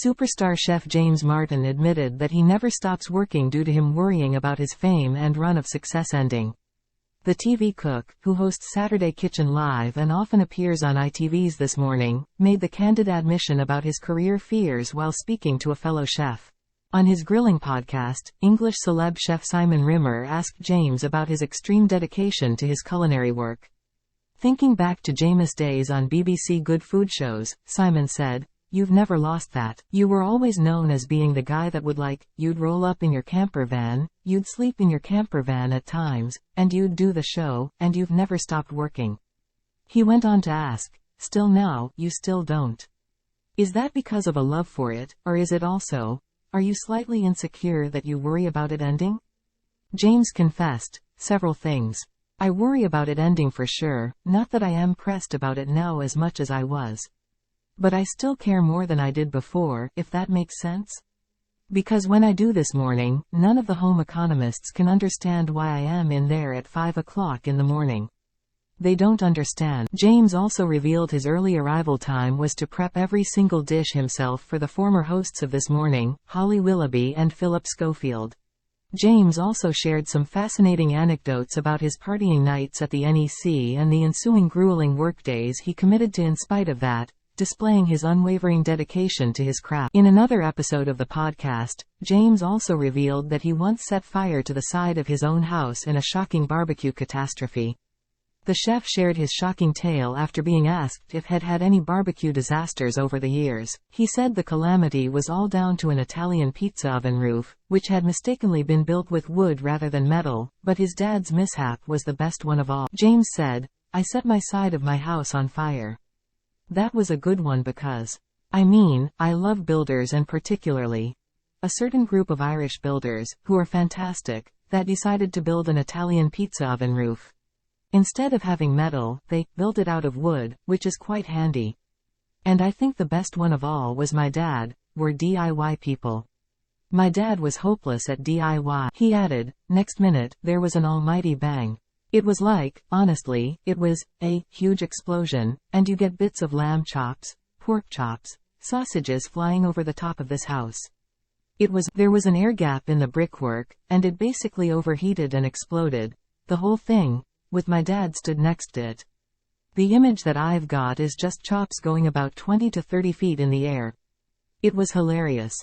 Superstar chef James Martin admitted that he never stops working due to him worrying about his fame and run of success ending. The TV cook, who hosts Saturday Kitchen Live and often appears on ITV's This Morning, made the candid admission about his career fears while speaking to a fellow chef. On his grilling podcast, English celeb chef Simon Rimmer asked James about his extreme dedication to his culinary work. Thinking back to James' days on BBC Good Food shows, Simon said, "You've never lost that. You were always known as being the guy that you'd roll up in your camper van, you'd sleep in your camper van at times, and you'd do the show, and you've never stopped working." He went on to ask, "Still now, you still don't. Is that because of a love for it, or is it also, are you slightly insecure that you worry about it ending?" James confessed, "Several things. I worry about it ending for sure, not that I am pressed about it now as much as I was. But I still care more than I did before, if that makes sense. Because when I do This Morning, none of the home economists can understand why I am in there at 5 o'clock in the morning. They don't understand." James also revealed his early arrival time was to prep every single dish himself for the former hosts of This Morning, Holly Willoughby and Philip Schofield. James also shared some fascinating anecdotes about his partying nights at the NEC and the ensuing grueling workdays he committed to in spite of that, displaying his unwavering dedication to his craft. In another episode of the podcast, James also revealed that he once set fire to the side of his own house in a shocking barbecue catastrophe. The chef shared his shocking tale after being asked if had had any barbecue disasters over the years. He said the calamity was all down to an Italian pizza oven roof, which had mistakenly been built with wood rather than metal, but his dad's mishap was the best one of all. James said, "I set my side of my house on fire. That was a good one because, I love builders and particularly a certain group of Irish builders, who are fantastic, that decided to build an Italian pizza oven roof. Instead of having metal, they built it out of wood, which is quite handy. And I think the best one of all was my dad, we're DIY people. My dad was hopeless at DIY." He added, "Next minute, there was an almighty bang. It was like, honestly, it was a huge explosion, and you get bits of lamb chops, pork chops, sausages flying over the top of this house. There was an air gap in the brickwork, and it basically overheated and exploded. The whole thing, with my dad stood next to it. The image that I've got is just chops going about 20 to 30 feet in the air. It was hilarious.